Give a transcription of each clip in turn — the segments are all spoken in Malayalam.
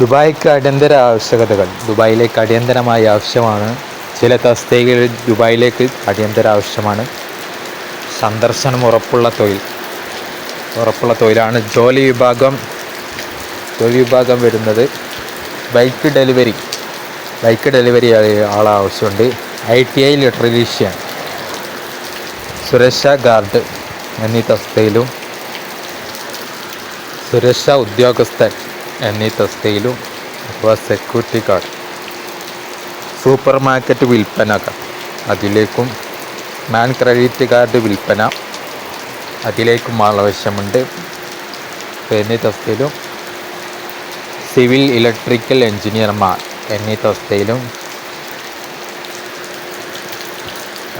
ദുബായിക്ക് അടിയന്തര ആവശ്യകതകൾ. ദുബായിലേക്ക് അടിയന്തരമായി ആവശ്യമാണ്. ചില തസ്തികകളിൽ ദുബായിലേക്ക് അടിയന്തര ആവശ്യമാണ്. സന്ദർശനം ഉറപ്പുള്ള തൊഴിലാണ്. ജോലി വിഭാഗം വരുന്നത് ബൈക്ക് ഡെലിവറി ആളെ ആവശ്യമുണ്ട്. ITI ഇലക്ട്രീഷ്യൻ, സുരക്ഷാ ഗാർഡ് എന്നീ തസ്തികയിലും, സുരക്ഷാ ഉദ്യോഗസ്ഥൻ എന്നീ തസ്തികയിലും അഥവാ സെക്യൂരിറ്റി ഗാർഡ്. സൂപ്പർ മാർക്കറ്റ് വിൽപ്പനക്കാർ, അതിലേക്കും മാൻ ക്രെഡിറ്റ് കാർഡ് വിൽപ്പന, അതിലേക്കും ആവശ്യമുണ്ട് എന്നീ തസ്തികയിലും. സിവിൽ ഇലക്ട്രിക്കൽ എഞ്ചിനീയർമാർ എന്നീ തസ്തികയിലും.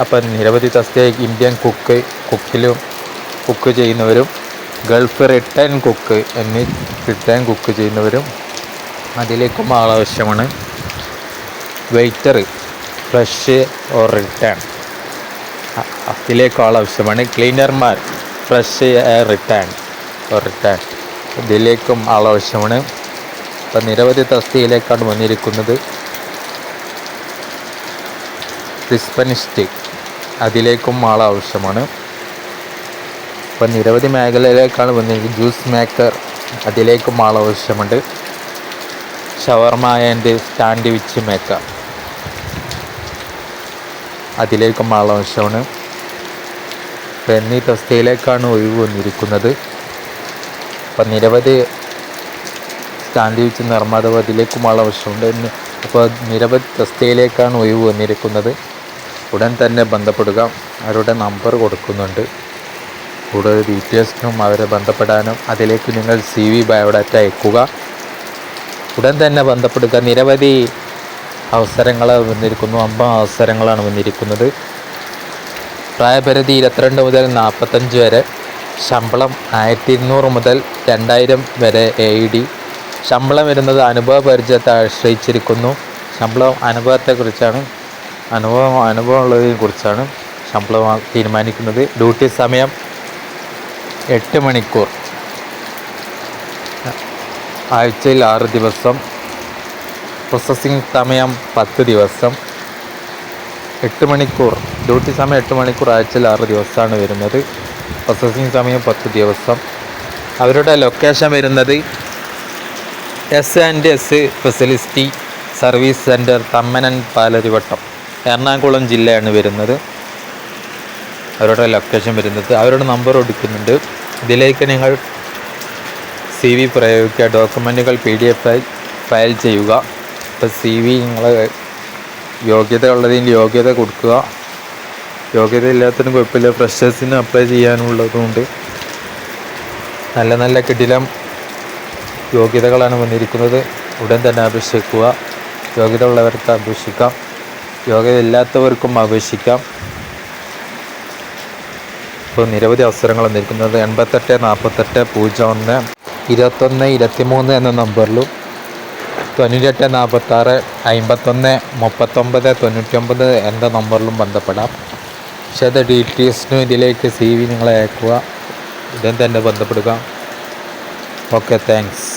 അപ്പം നിരവധി തസ്തിക. ഇന്ത്യൻ കുക്ക് ചെയ്യുന്നവരും, ഗൾഫ് റിട്ടേൺ കുക്ക് ചെയ്യുന്നവരും അതിലേക്കും ആവശ്യമാണ്. വെയ്റ്റർ, ഫ്രഷ് ഓർ റിട്ടേൺ, അതിലേക്കും ആവശ്യമാണ്. ക്ലീനർമാർ, ഫ്രഷ് റിട്ടേൺ ഇതിലേക്കും ആവശ്യമാണ്. അപ്പം നിരവധി തസ്തികയിലേക്കാണ് വന്നിരിക്കുന്നത്. റിസപ്ഷനിസ്റ്റ്, അതിലേക്കും ആവശ്യമാണ്. അപ്പം നിരവധി മേഖലയിലേക്കാണ് വന്നിരിക്കുന്നത്. ജ്യൂസ് മേക്കർ, അതിലേക്കും ആവശ്യമുണ്ട്. ഷവർമ ആൻഡ് സാൻഡ്വിച്ച് മേക്കർ, അതിലേക്കും ആവശ്യമാണ്. എന്നീ തസ്തികയിലേക്കാണ് ഒഴിവ് വന്നിരിക്കുന്നത്. അപ്പം നിരവധി സാൻഡ്വിച്ച് നിർമ്മാതാവ്, അതിലേക്കും ആവശ്യമുണ്ട്. അപ്പോൾ നിരവധി തസ്തികയിലേക്കാണ് ഒഴിവ് വന്നിരിക്കുന്നത്. ഉടൻ തന്നെ ബന്ധപ്പെടുക. അവരുടെ നമ്പർ കൊടുക്കുന്നുണ്ട്. കൂടുതൽ ഡീറ്റെയിൽസിനും അവരെ ബന്ധപ്പെടാനും അതിലേക്ക് നിങ്ങൾ CV ബയോഡാറ്റ അയക്കുക. ഉടൻ തന്നെ ബന്ധപ്പെടുക. നിരവധി അവസരങ്ങൾ വന്നിരിക്കുന്നു. 50 അവസരങ്ങളാണ് വന്നിരിക്കുന്നത്. പ്രായപരിധി 22 മുതൽ 45 വരെ. ശമ്പളം 1200 മുതൽ 2000 വരെ AED. ശമ്പളം വരുന്നത് അനുഭവ പരിചയത്തെ ആശ്രയിച്ചിരിക്കുന്നു. ശമ്പളം അനുഭവത്തെക്കുറിച്ചാണ്, അനുഭവമുള്ളതിനെ കുറിച്ചാണ് ശമ്പളം തീരുമാനിക്കുന്നത്. ഡ്യൂട്ടി സമയം 8 മണിക്കൂർ, ആഴ്ചയിൽ 6 ദിവസം. പ്രോസസ്സിംഗ് സമയം 10 ദിവസം. 8 മണിക്കൂർ ഡ്യൂട്ടി സമയം, 8 മണിക്കൂർ, ആഴ്ചയിൽ 6 ദിവസമാണ് വരുന്നത്. പ്രോസസ്സിംഗ് സമയം 10 ദിവസം. അവരുടെ ലൊക്കേഷൻ വരുന്നത് S&S facility service centre, Thammanam Palarivattom, Ernakulam ജില്ലയാണ് വരുന്നത്. അവരുടെ ലൊക്കേഷൻ വരുന്നത്. അവരുടെ നമ്പർ കൊടുക്കുന്നുണ്ട്. ഇതിലേക്ക് നിങ്ങൾ CV പ്രയോഗിക്കുക. ഡോക്യുമെൻറ്റുകൾ PDF ഫയൽ ചെയ്യുക. ഇപ്പോൾ CV നിങ്ങൾ യോഗ്യത ഉള്ളതിൻ്റെ യോഗ്യത കൊടുക്കുക. യോഗ്യത ഇല്ലാത്തതിന് കുഴപ്പമില്ല. ഫ്രഷേഴ്സിന് അപ്ലൈ ചെയ്യാനുള്ളതുകൊണ്ട് നല്ല നല്ല കിടിലം യോഗ്യതകളാണ് വന്നിരിക്കുന്നത്. ഉടൻ തന്നെ അപേക്ഷിക്കുക. യോഗ്യത ഉള്ളവർക്ക് അപേക്ഷിക്കാം, യോഗ്യത ഇല്ലാത്തവർക്കും അപേക്ഷിക്കാം. ഇപ്പോൾ നിരവധി അവസരങ്ങൾ വന്നിരിക്കുന്നത്. 88 48 01 21 23 എന്ന നമ്പറിലും 98 46 51 39 99 എന്ന നമ്പറിലും ബന്ധപ്പെടാം. വിശദ ഡീറ്റെയിൽസിനും ഇതിലേക്ക് CV നിങ്ങൾ അയക്കുക. ഉടൻ തന്നെ ബന്ധപ്പെടുക. Okay, thanks.